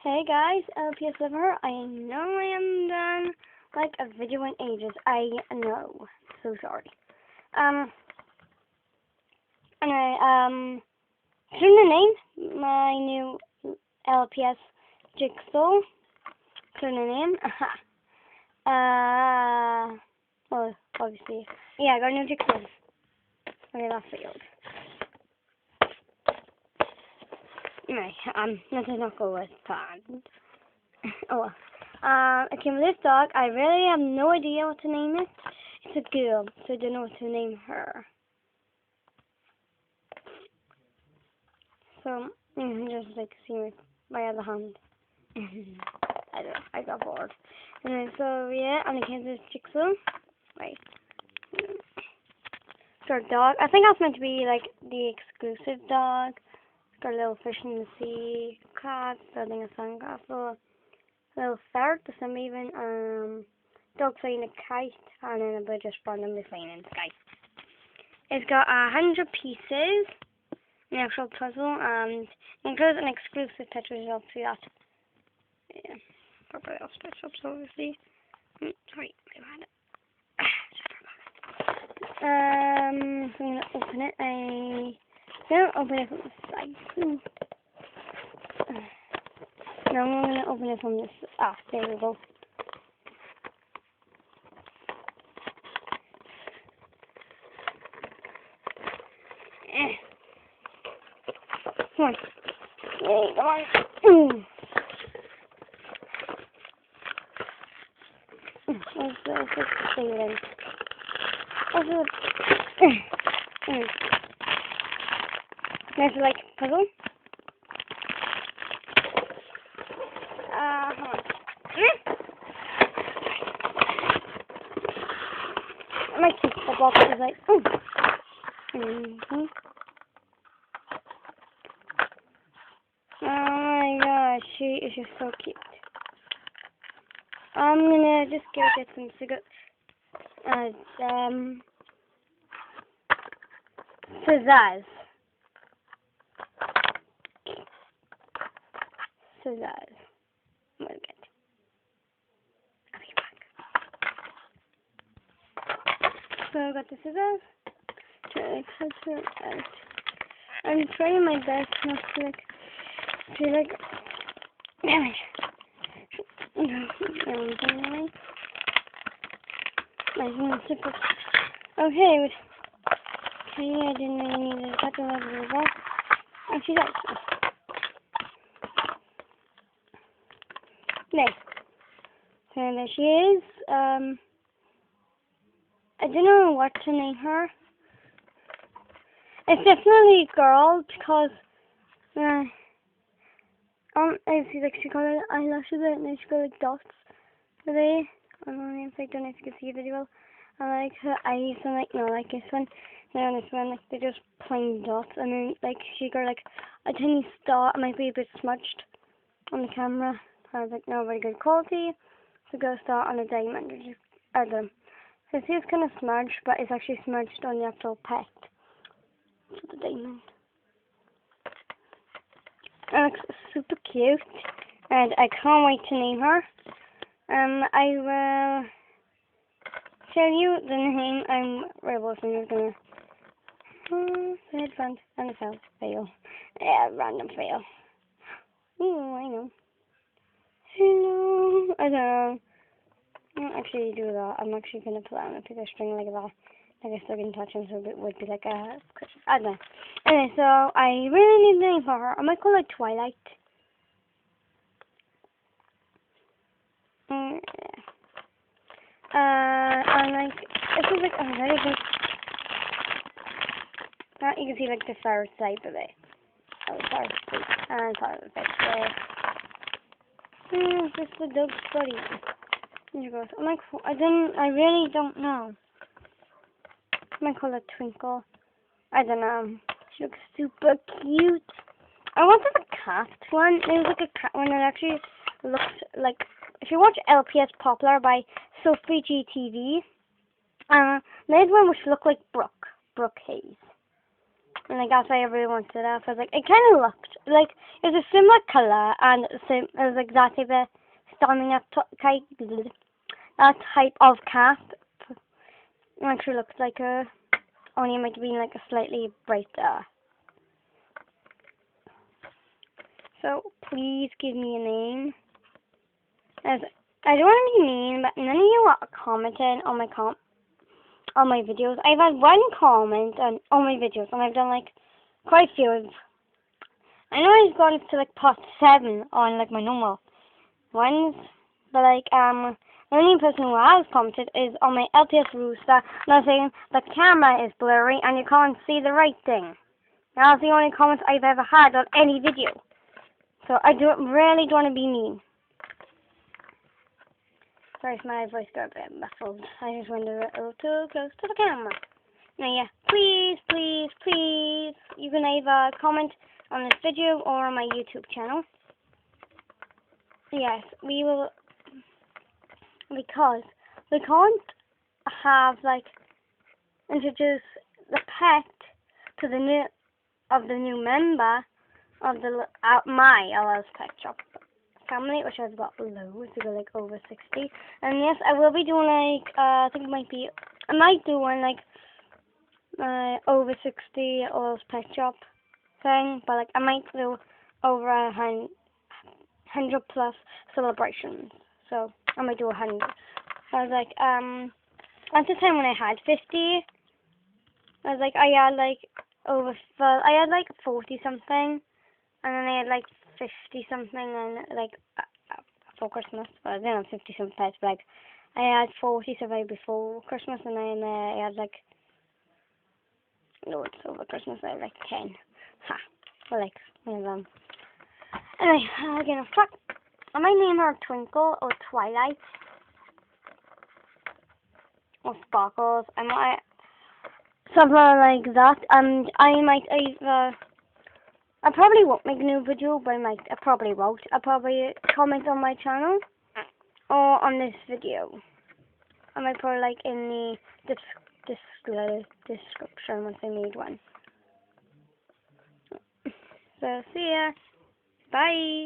Hey guys, LPS Lover. I know I haven't done like a video in ages. I know. So sorry. Anyway, here's the name. My new LPS jigsaw. Here's the name. Well, obviously. Yeah, I got a new jigsaw. Okay, that failed. Anyway, this is not go as planned. Oh well. I came with this dog. I really have no idea what to name it. It's a girl, so I don't know what to name her. So, you can just like see with my other hand. I don't know, I got bored. Anyway, so yeah, I'm gonna get this jigsaw. Right. It's our dog. I think that's meant to be like the exclusive dog. It's got a little fish in the sea, cat, building a sandcastle. Little ferret, the same even, dog flying a kite, and then a bird just randomly flying in the sky. It's got 100 pieces, an actual puzzle, and includes an exclusive pet result to that. Yeah, probably else pet shops, obviously. Sorry, so I'm gonna open it. I'm gonna open it from the side. Now I'm going to open it from this. There we go. Come on. Yay, come on. Let's just stay with it. There's like puzzle. Hold on. I might keep the box is like, Oh my gosh, she is just so cute. I'm gonna just go get some cigarettes. Pizzazz. I'm gonna get. I'll be back. So I got the scissors. I'm trying my best not to damage. Okay, I didn't really need to cut the level of that. Actually, that's there. So there she is. I don't know what to name her. It's definitely a girl because I see like she got eyelashes and then she got like dots there. I don't know if you can see it very well. I like her eyes and like this one. And this one, like they're just plain dots, and then like she got like a tiny star. It might be a bit smudged on the camera. So I was like, no, very good quality. So go start on a diamond. So see, it's kind of smudged, but it's actually smudged on the actual pet. So the diamond. It looks super cute, and I can't wait to name her. I will tell you the name. I'm gonna the headband and the fail. Yeah, random fail. Ooh, I know. Hello. I don't know. I don't actually do that. I'm actually gonna put on a piece of string like that. Like I still can touch him, so it would be like a cushion. I don't know. Anyway, so I really need a name for her. I might call it Twilight. And like, this is like a very big. You can see like the far side of it. Oh, sorry. And part of it. This is the dog's body. Here goes. I really don't know. I might call it Twinkle. I don't know. She looks super cute. I wanted a cat one. There was like a cat one that actually looks like. If you watch LPS Popular by Sophie GTV, there's one which looked like Brooke Hayes. And like that's why I really wanted it. I was like, it kind of looked like it was a similar color and it was exactly the stunning that type of cat. It actually looks like a, only it might have been like a slightly brighter. So please give me a name. As I don't want to be mean, but none of you are commenting on my videos. I've had one comment on all my videos, and I've done like quite a few. I know I've gone to like part 7 on like my normal ones, but like the only person who has commented is on my LTS rooster. Now saying the camera is blurry and you can't see the writing. That's the only comments I've ever had on any video. So I really don't want to be mean. Sorry if my voice got a bit muffled. I just went a little too close to the camera. Now yeah, please, please, please, you can either comment on this video or on my YouTube channel. Yes, we will, because we can't have like introduce the pet to the new member of the my LL's Pet Shop family, which I've got loads. We got like over 60. And yes, I will be doing like I think I might do one like over 60 LL's Pet Shop thing, but like I might do over 100 plus celebrations. So I might do 100. So I was like at the time when I had 50, I was like I had like I had like 40 something. And then I had like 50 something and like for Christmas, but I didn't have 50 something pets, but like I had 40 something before Christmas, and then I had like loads over Christmas. I had like 10. Ha! Well, like one of them. Anyway, again, fuck. I might name her Twinkle or Twilight or Sparkles. I might something like that. I might either. I probably won't make a new video, but I probably won't. I'll probably comment on my channel or on this video. I might put like in the description once I made one. So see ya. Bye.